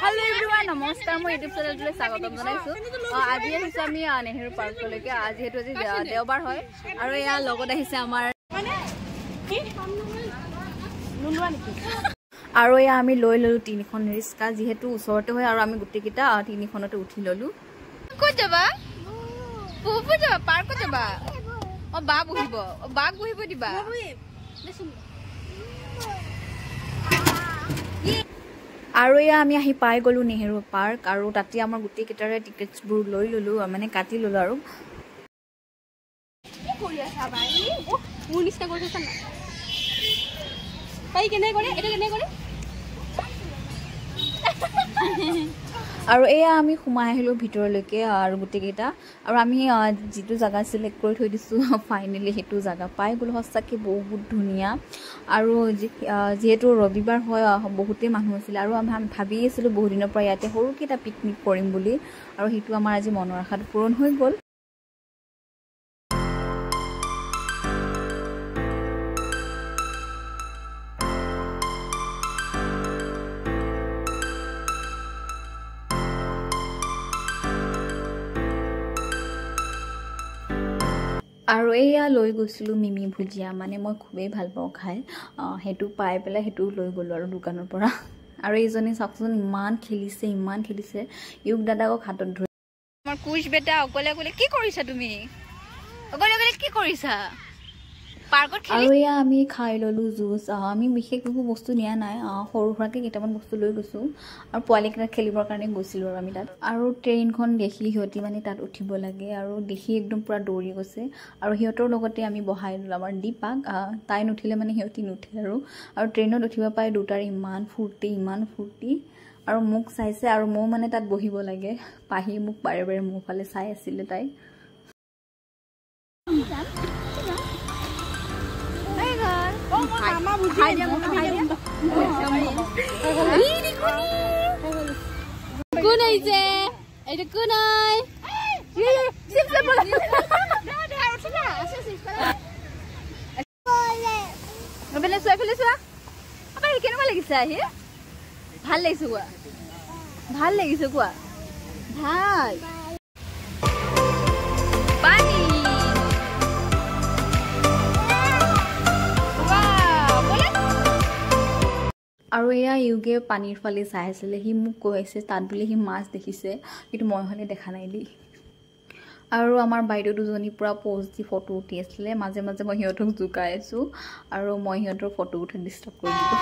Hello everyone, নমস্কাৰ মই YouTube চেনেলটোলৈ স্বাগতম জনাইছো। আজি আহিছো আমি নেহেৰু পাৰ্কলৈকে। আজি হেতু আজি দেওবাৰ হয় আৰু এয়া লগত আহিছে আমাৰ আৰু এয়া আমি লৈ ললো তিনিখন ৰিস্কা যিহেতু ওচৰতে হয় আৰু আমি গুটিকিটা তিনিখনতে উঠি ললো। ক'ত যাবা? পুপু যাবা পাৰ্কত যাবা? বা বহিব। বাক বহিব দিবা। আৰু এয়া আমি আহি পাই গলো নেহেৰু পাৰ্ক আৰু তাতে আমাৰ গুটি কেটাৰে টিকেটছবোৰ লৈ ললো মানে কাটি ললো আৰু কি কৰি আছা ভাই মোৰ নিষ্টা কৰিছা না ভাই কেনে কৰে এটা কেনে কৰে আৰু এয়া আমি সোমাই আহিলো ভিতৰলৈকে আৰু গুটি কেটা আৰু আমি যেটো জায়গা সিলেক্ট কৰি থৈ দিছো ফাইনালি হেতু জায়গা পাই গলো হস্তাকে বহুত ধুনিয়া আৰু যেহেতু ৰবিবাৰ হয় বহুতে মানুহ আছিল আৰু আমি ভাবি আছিলো বহুত দিনৰ পৰা ইয়াতে সৰুকেটা পিকনিক কৰিম বুলি আৰু হেতু আমাৰ আজি মনৰ আশাটো পূৰণ হৈ গল আৰু এয়া লৈ গৈছিলো মিমি ভুজিয়া মানে মই খুবেই ভাল পাওঁ খাই হেতু পাই পেলাই হেতু লৈ গলো আৰু দোকানৰ পৰা আৰু এইজনী সাকচোন ইমান খেলিছে ইউক দাদাক হাতত ধৰি আমাৰ কুশ বেটা অকলে অকলে কি কৰিছা তুমি অকলে অকলে কি কৰিছা পাৰ্কত খেলি আৰু এয়া আমি খাই ললো জুস আমি বিশেষ একো বস্তু নিয়া নাই সৰু সৰুকে কেটামান বস্তু লৈ গৈছো আৰু পোৱালিকেটা খেলিবৰ কাৰণে গৈছিলো আৰু আমি তাত আৰু ট্ৰেইনখন দেখি হিয়তি মানে তাত উঠিব লাগে আৰু দেখি একদম পুৰা দৌৰি গৈছে আৰু হিয়তৰ লগতে আমি বহাই ললো আমাৰ দীপাক তাই নুঠিলে মানে হিয়তি নুঠে আৰু ট্ৰেইনত উঠিব পাই দুটাৰ ইমান ফুৰ্তি আৰু মোক চাইছে আৰু মই মানে তাত বহিব লাগে পাহি মোক বাৰে বাৰে মোৰ ফালে চাই আছিল তাই Mama buji. Hai dia. Ini kuni. Kunai je. Ada kunai. Sip. Dah. Sudah. Boleh. Boleh suara. Apa ini kenapa lagi saya? Bhal lagi suka. Bhal. Pani. আৰু এয়া ইউগে পানীৰ ফালে চাই আছিল হি মোক কৈছে তাত বুলি হি মাছ দেখিছে কিন্তু মই হলে দেখা নাই দি আৰু আমাৰ বাইদেউ দুজনী পুৰা পোজ দি ফটো উঠি আছিল মাজে মাজে মই হিয়তক জুকাই আছো আৰু মই হিয়তৰ ফটো উঠি ডিস্টাৰ্ব কৰি দিলো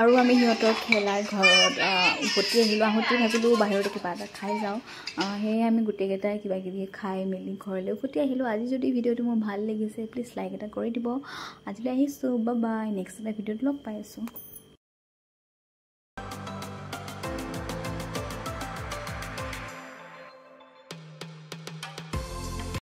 আৰু আমি হিয়তৰ খেলাৰ ঘৰত উভতি আহিলো আহোঁতে ভাবিলো বাহিৰতে কিবা এটা খাই যাওঁ সেয়ে আমি গুটেকেটাই কিবা কিবি খাই মেলি ঘৰলৈ উভতি আহিলো আজি যদি ভিডিঅ'টো মোৰ ভাল লাগিছে প্লিজ লাইক এটা কৰি দিব আজিলৈ আহিছো বাই বাই নেক্সট এটা ভিডিঅ'ত লগ পাই আছো